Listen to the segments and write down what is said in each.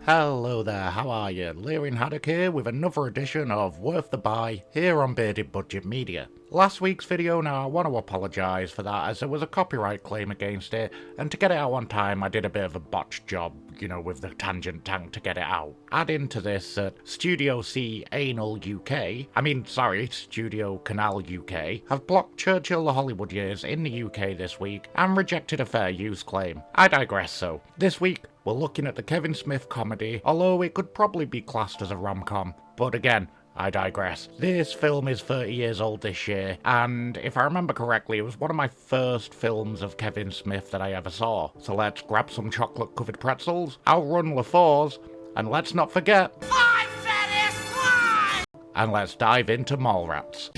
Hello there, how are you? Leering Haddock here with another edition of Worth the Buy here on Bearded Budget Media. Last week's video, now I want to apologise for that as there was a copyright claim against it, and to get it out on time I did a bit of a botched job, with the tangent tank to get it out. Add into this that Studio Canal UK have blocked Churchill the Hollywood Years in the UK this week and rejected a fair use claim. I digress though. This week we're looking at the Kevin Smith comedy, although it could probably be classed as a rom-com. But again, I digress. This film is 30 years old this year, and if I remember correctly, it was one of my first films of Kevin Smith that I ever saw. So let's grab some chocolate-covered pretzels, outrun LaFours, and let's not forget... I'm satisfied! And let's dive into Mallrats.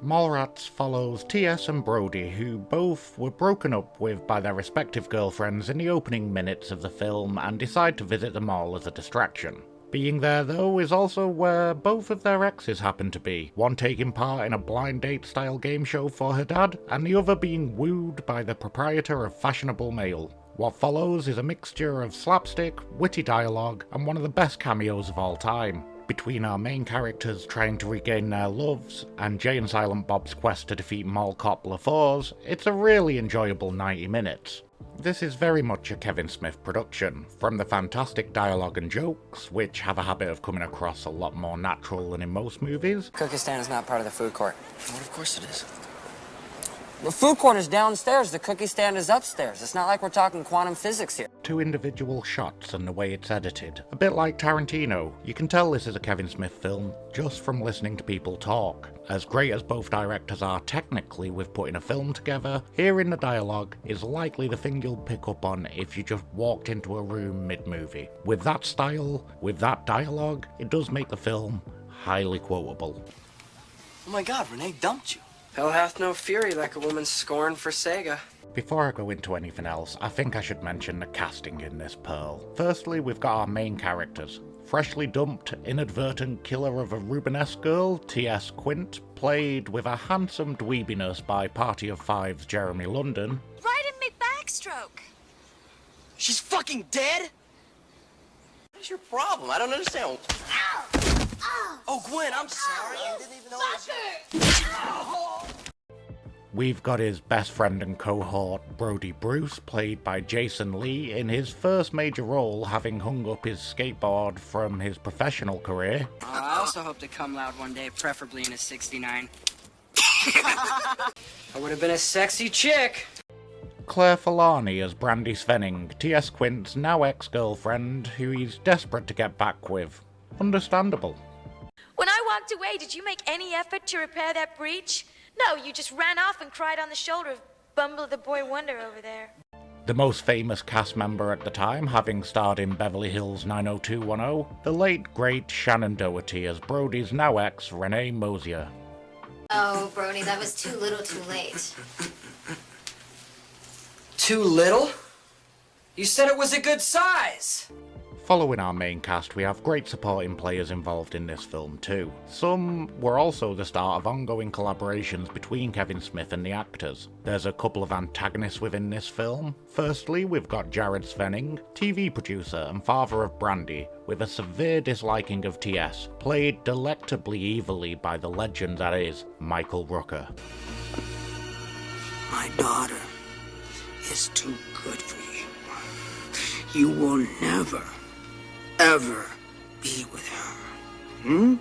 Mallrats follows T.S. and Brody, who both were broken up with by their respective girlfriends in the opening minutes of the film and decide to visit the mall as a distraction. Being there, though, is also where both of their exes happen to be, one taking part in a blind date style game show for her dad, and the other being wooed by the proprietor of Fashionable Mail. What follows is a mixture of slapstick, witty dialogue, and one of the best cameos of all time. Between our main characters trying to regain their loves and Jay and Silent Bob's quest to defeat Mall Cop LaFours, it's a really enjoyable 90 minutes. This is very much a Kevin Smith production, from the fantastic dialogue and jokes, which have a habit of coming across a lot more natural than in most movies. Cookie stand is not part of the food court. What, of course it is. The food court is downstairs, the cookie stand is upstairs. It's not like we're talking quantum physics here. Two individual shots and the way it's edited. A bit like Tarantino, you can tell this is a Kevin Smith film just from listening to people talk. As great as both directors are technically with putting a film together, hearing the dialogue is likely the thing you'll pick up on if you just walked into a room mid-movie. With that style, with that dialogue, it does make the film highly quotable. Oh my god, Renee dumped you. Hell hath no fury like a woman's scorn for Sega. Before I go into anything else, I think I should mention the casting in this pearl. Firstly, we've got our main characters. Freshly dumped, inadvertent killer of a Rubenesque girl, T.S. Quint, played with a handsome dweebiness by Party of Five's Jeremy London. Right in me backstroke. She's fucking dead? What is your problem? I don't understand. Ow! Ow! Oh, Gwen, I'm sorry. I didn't even know it was... We've got his best friend and cohort, Brody Bruce, played by Jason Lee, in his first major role, having hung up his skateboard from his professional career. I also hope to come loud one day, preferably in a 69. I would have been a sexy chick. Claire Forlani as Brandy Svenning, T.S. Quint's now ex-girlfriend, who he's desperate to get back with. Understandable. When I walked away, did you make any effort to repair that breach? No, you just ran off and cried on the shoulder of Bumble the Boy Wonder over there. The most famous cast member at the time, having starred in Beverly Hills 90210, the late great Shannon Doherty as Brody's now ex, Renee Mosier. Oh, Brody, that was too little too late. Too little? You said it was a good size. Following our main cast, we have great supporting players involved in this film too. Some were also the start of ongoing collaborations between Kevin Smith and the actors. There's a couple of antagonists within this film. Firstly, we've got Jared Svenning, TV producer and father of Brandy, with a severe disliking of T.S., played delectably evilly by the legend that is Michael Rooker. My daughter is too good for you. You will never, ever be with her.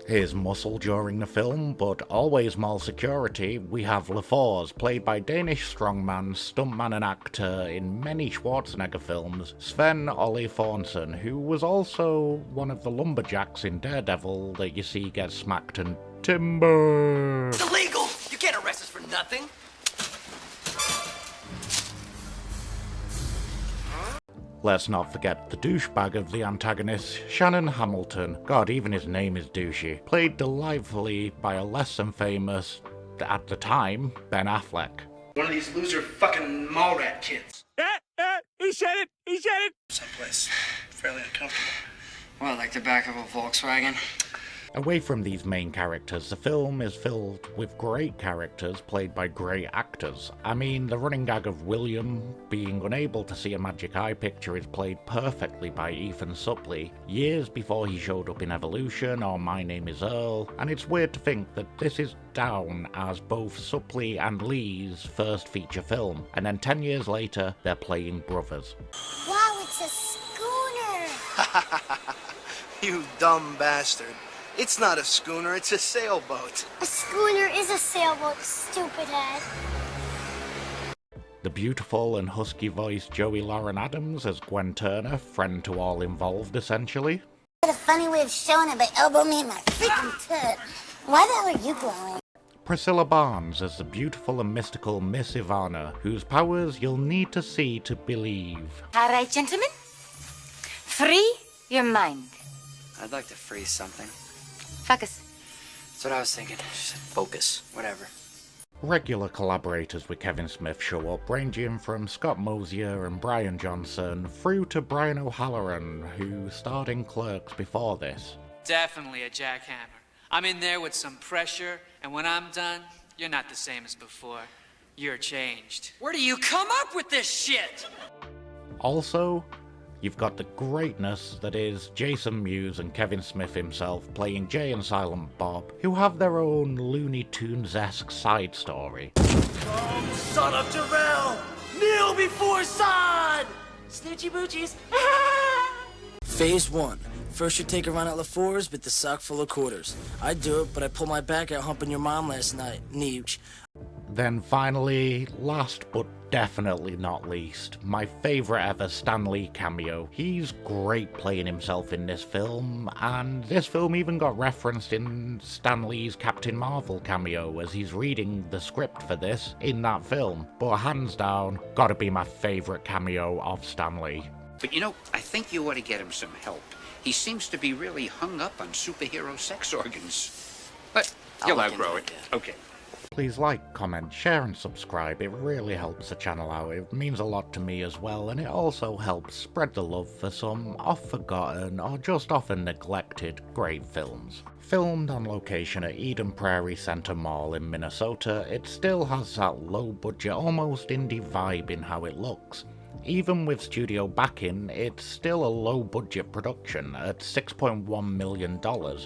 His muscle during the film, but always mall security, we have LaFours, played by Danish strongman, stuntman and actor in many Schwarzenegger films, Sven Ole Thornson, who was also one of the lumberjacks in Daredevil that you see get smacked and timber. It's illegal! You can't arrest us for nothing! Let's not forget the douchebag of the antagonist, Shannon Hamilton. God, even his name is douchey. Played delightfully by a less than famous, at the time, Ben Affleck. One of these loser fucking Mallrat kids. He said it! He said it! Someplace fairly uncomfortable. What, like the back of a Volkswagen? Away from these main characters, the film is filled with great characters played by great actors. I mean, the running gag of William being unable to see a magic eye picture is played perfectly by Ethan Suplee, years before he showed up in Evolution or My Name is Earl, and it's weird to think that this is down as both Suplee and Lee's first feature film, and then 10 years later, they're playing brothers. Wow, it's a schooner. You dumb bastard. It's not a schooner, it's a sailboat. A schooner is a sailboat, stupid head. The beautiful and husky-voiced Joey Lauren Adams as Gwen Turner, friend to all involved essentially. I had a funny way of showing it, but elbow me in my freaking tit. Why the hell are you glowing? Priscilla Barnes as the beautiful and mystical Miss Ivana, whose powers you'll need to see to believe. All right, gentlemen. Free your mind. I'd like to freeze something. Focus. That's what I was thinking. Focus. Whatever. Regular collaborators with Kevin Smith show up, ranging from Scott Mosier and Brian Johnson through to Brian O'Halloran, who starred in Clerks before this. Definitely a jackhammer. I'm in there with some pressure, and when I'm done, you're not the same as before. You're changed. Where do you come up with this shit? Also, you've got the greatness that is Jason Mewes and Kevin Smith himself playing Jay and Silent Bob, who have their own Looney Tunes-esque side story. Oh, son of Jarrell! Kneel before Sod! Snoochie Boochies. Phase 1. First you take a run at LaFour's with the sock full of quarters. I'd do it, but I pulled my back out humping your mom last night. Neech. Then finally, last but definitely not least, my favourite ever Stan Lee cameo. He's great playing himself in this film, and this film even got referenced in Stan Lee's Captain Marvel cameo as he's reading the script for this in that film. But hands down, gotta be my favourite cameo of Stan Lee. But you know, I think you ought to get him some help. He seems to be really hung up on superhero sex organs. But you'll outgrow it. Okay. Please like, comment, share and subscribe. It really helps the channel out. It means a lot to me as well, and it also helps spread the love for some oft-forgotten or just often neglected great films. Filmed on location at Eden Prairie Center Mall in Minnesota, it still has that low-budget, almost indie vibe in how it looks. Even with studio backing, it's still a low-budget production at $6.1 million.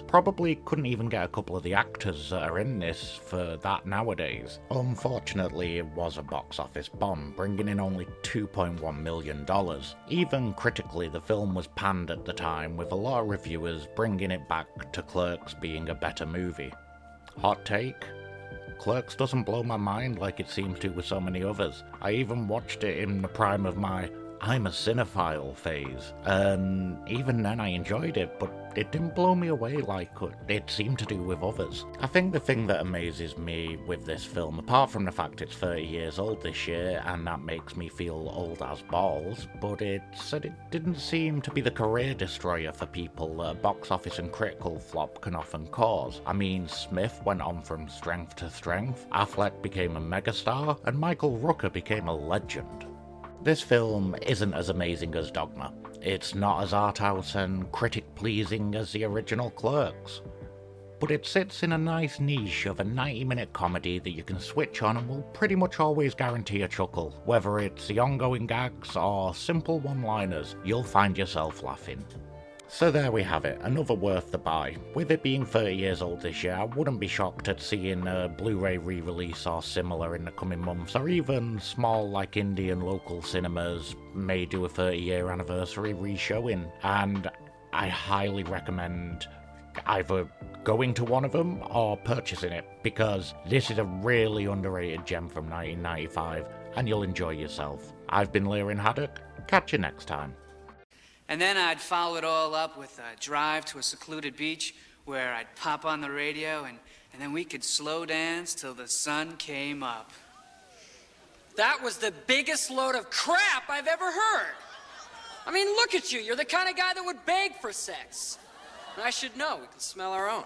Probably couldn't even get a couple of the actors that are in this for that nowadays. Unfortunately, it was a box office bomb, bringing in only $2.1 million. Even critically, the film was panned at the time, with a lot of reviewers bringing it back to Clerks being a better movie. Hot take? Clerks doesn't blow my mind like it seems to with so many others. I even watched it in the prime of my I'm a cinephile phase, and even then I enjoyed it, but it didn't blow me away like it seemed to do with others. I think the thing that amazes me with this film, apart from the fact it's 30 years old this year, and that makes me feel old as balls, but it's that it didn't seem to be the career destroyer for people that a box office and critical flop can often cause. I mean, Smith went on from strength to strength, Affleck became a megastar, and Michael Rooker became a legend. This film isn't as amazing as Dogma. It's not as arthouse and critic-pleasing as the original Clerks. But it sits in a nice niche of a 90-minute comedy that you can switch on and will pretty much always guarantee a chuckle. Whether it's the ongoing gags or simple one-liners, you'll find yourself laughing. So there we have it, another worth the buy. With it being 30 years old this year, I wouldn't be shocked at seeing a Blu-ray re-release or similar in the coming months, or even small like indie and local cinemas may do a 30-year anniversary re-showing, and I highly recommend either going to one of them or purchasing it, because this is a really underrated gem from 1995, and you'll enjoy yourself. I've been Lerin Haddock, catch you next time. And then I'd follow it all up with a drive to a secluded beach where I'd pop on the radio and then we could slow dance till the sun came up. That was the biggest load of crap I've ever heard. I mean, look at you. You're the kind of guy that would beg for sex. And I should know. We can smell our own.